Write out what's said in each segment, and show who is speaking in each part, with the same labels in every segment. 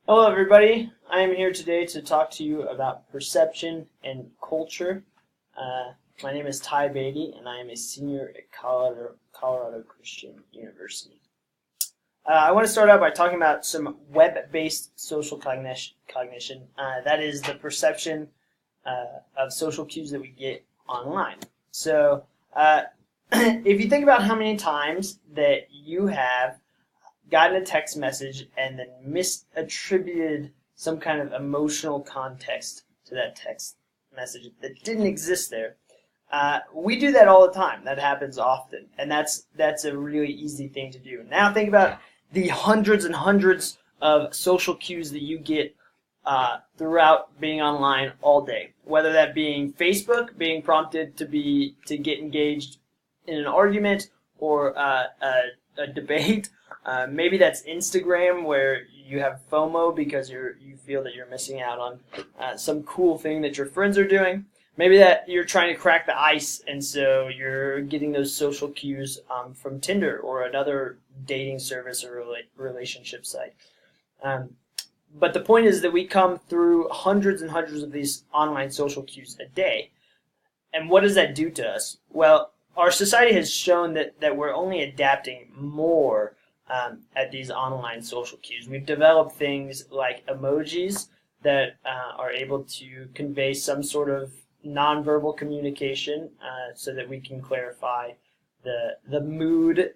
Speaker 1: Hello, everybody. I am here today to talk to you about perception and culture. My name is Ty Beatty, and I am a senior at Colorado Christian University. I want to start out by talking about some web-based social cognition. That is the perception of social cues that we get online. So, if you think about how many times that you have gotten a text message and then misattributed some kind of emotional context to that text message that didn't exist there. We do that all the time. That happens often, and that's a really easy thing to do. Now think about the hundreds and hundreds of social cues that you get throughout being online all day. Whether that being Facebook, being prompted to get engaged in an argument or a debate. Maybe that's Instagram, where you have FOMO because you feel that you're missing out on some cool thing that your friends are doing. Maybe that you're trying to crack the ice, and so you're getting those social cues from Tinder or another dating service or relationship site. But the point is that we come through hundreds and hundreds of these online social cues a day. And what does that do to us? Well, our society has shown that we're only adapting more at these online social cues. We've developed things like emojis that are able to convey some sort of nonverbal communication so that we can clarify the mood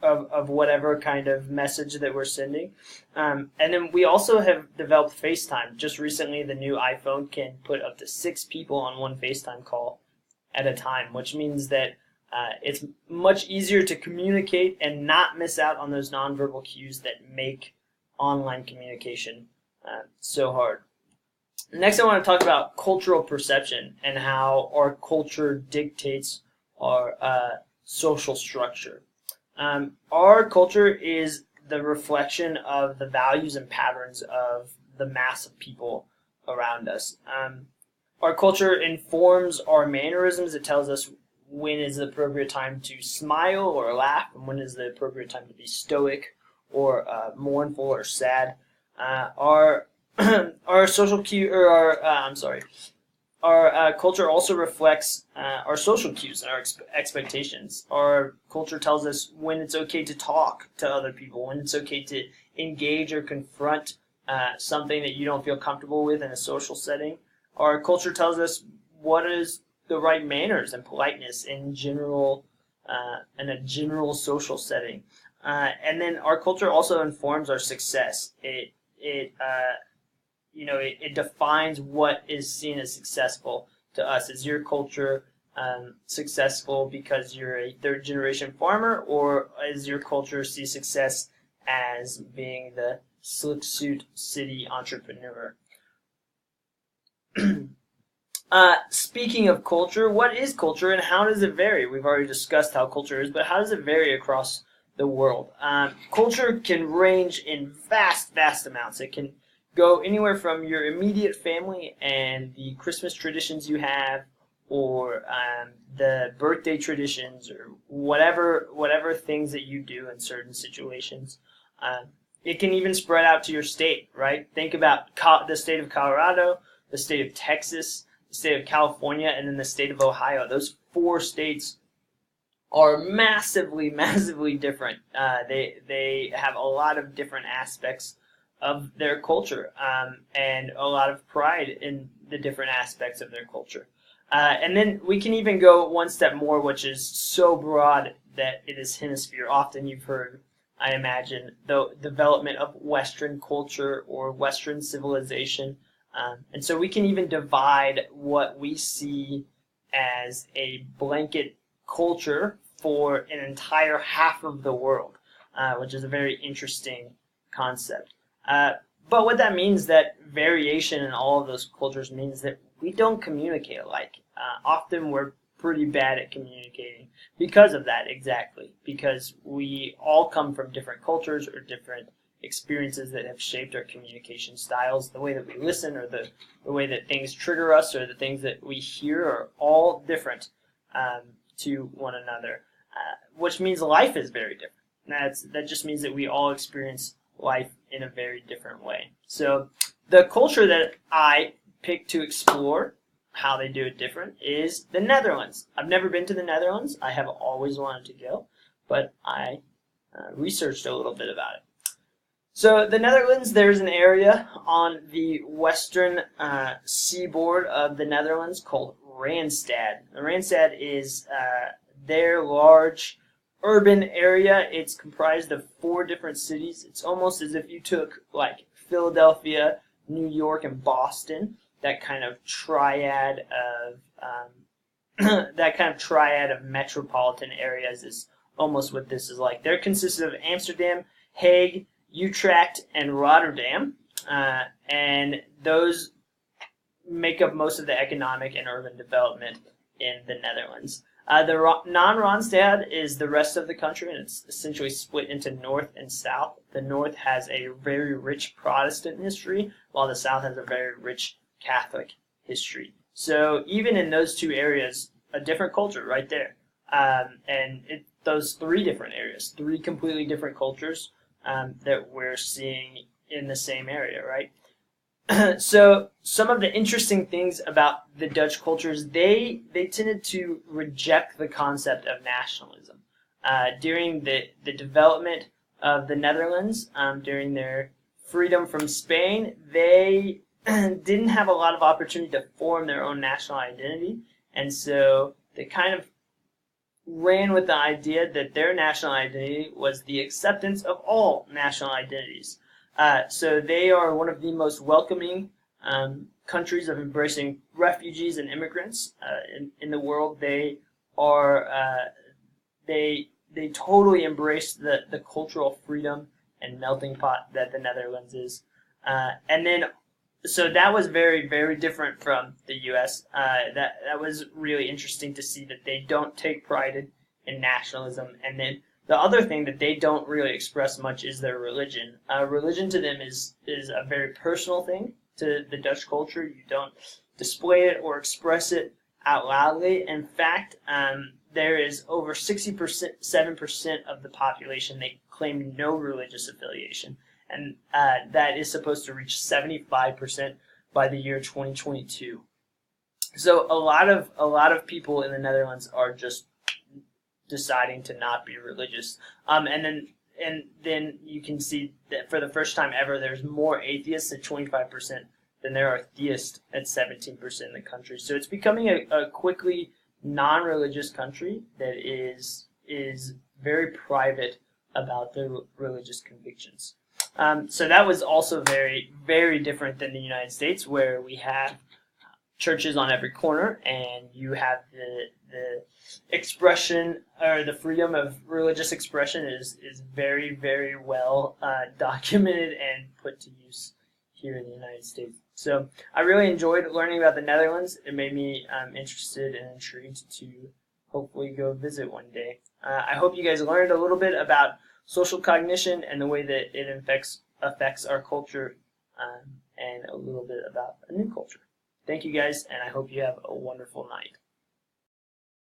Speaker 1: of whatever kind of message that we're sending. And then we also have developed FaceTime. Just recently, the new iPhone can put up to 6 people on one FaceTime call at a time, which means that it's much easier to communicate and not miss out on those nonverbal cues that make online communication so hard. Next, I want to talk about cultural perception and how our culture dictates our social structure. Our culture is the reflection of the values and patterns of the mass of people around us. Our culture informs our mannerisms. It tells us when is the appropriate time to smile or laugh, and when is the appropriate time to be stoic or mournful or sad. Our social cue, or our culture also reflects our social cues and our expectations. Our culture tells us when it's okay to talk to other people, when it's okay to engage or confront something that you don't feel comfortable with in a social setting. Our culture tells us what is the right manners and politeness in a general social setting. And then our culture also informs our success. It defines what is seen as successful to us. Is your culture successful because you're a third generation farmer, or is your culture see success as being the slick suit city entrepreneur? Speaking of culture, what is culture and how does it vary? We've already discussed how culture is, but how does it vary across the world? Culture can range in vast amounts. It can go anywhere from your immediate family and the Christmas traditions you have, or the birthday traditions, or whatever things that you do in certain situations. It can even spread out to your state, right? Think about the state of Colorado, the state of Texas, the state of California, and then the state of Ohio. Those 4 states are massively different. They have a lot of different aspects of their culture, and a lot of pride in the different aspects of their culture. And then we can even go one step more, which is so broad that it is hemisphere. Often you've heard, I imagine, the development of Western culture or Western civilization. And so we can even divide what we see as a blanket culture for an entire half of the world, which is a very interesting concept. But what that means, that variation in all of those cultures, means that we don't communicate alike. Often we're pretty bad at communicating because of that, exactly. Because we all come from different cultures or different experiences that have shaped our communication styles. The way that we listen, or the way that things trigger us, or the things that we hear, are all different to one another, which means life is very different. That just means that we all experience life in a very different way. So the culture that I picked to explore how they do it different is the Netherlands. I've never been to the Netherlands. I have always wanted to go, but I researched a little bit about it. So the Netherlands, there's an area on the western seaboard of the Netherlands called Randstad. The Randstad is their large urban area. It's comprised of 4 different cities. It's almost as if you took like Philadelphia, New York, and Boston. That kind of triad of metropolitan areas is almost what this is like. They're consisted of Amsterdam, Hague, Utrecht, and Rotterdam, and those make up most of the economic and urban development in the Netherlands. The non-Randstad is the rest of the country, and it's essentially split into north and south. The north has a very rich Protestant history, while the south has a very rich Catholic history. So even in those 2 areas, a different culture right there. Those 3 different areas, 3 completely different cultures that we're seeing in the same area, right? So some of the interesting things about the Dutch culture is they tended to reject the concept of nationalism. During the development of the Netherlands, during their freedom from Spain, they didn't have a lot of opportunity to form their own national identity, and so they kind of ran with the idea that their national identity was the acceptance of all national identities. So they are one of the most welcoming countries of embracing refugees and immigrants in the world. They are they totally embrace the cultural freedom and melting pot that the Netherlands is. So that was very, very different from the U.S. That was really interesting to see that they don't take pride in nationalism. And then the other thing that they don't really express much is their religion. Religion to them is a very personal thing to the Dutch culture. You don't display it or express it out loudly. In fact, there is over 7% of the population that claim no religious affiliation. And that is supposed to reach 75% by the year 2022. So a lot of people in the Netherlands are just deciding to not be religious. And then you can see that for the first time ever, there's more atheists at 25% than there are theists at 17% in the country. So it's becoming a quickly non-religious country that is very private about their religious convictions. So that was also very, very different than the United States, where we have churches on every corner, and you have the expression, or the freedom of religious expression is very, very well documented and put to use here in the United States. So I really enjoyed learning about the Netherlands. It made me interested and intrigued to hopefully go visit one day. I hope you guys learned a little bit about social cognition and the way that it affects our culture, and a little bit about a new culture. Thank you guys, and I hope you have a wonderful night.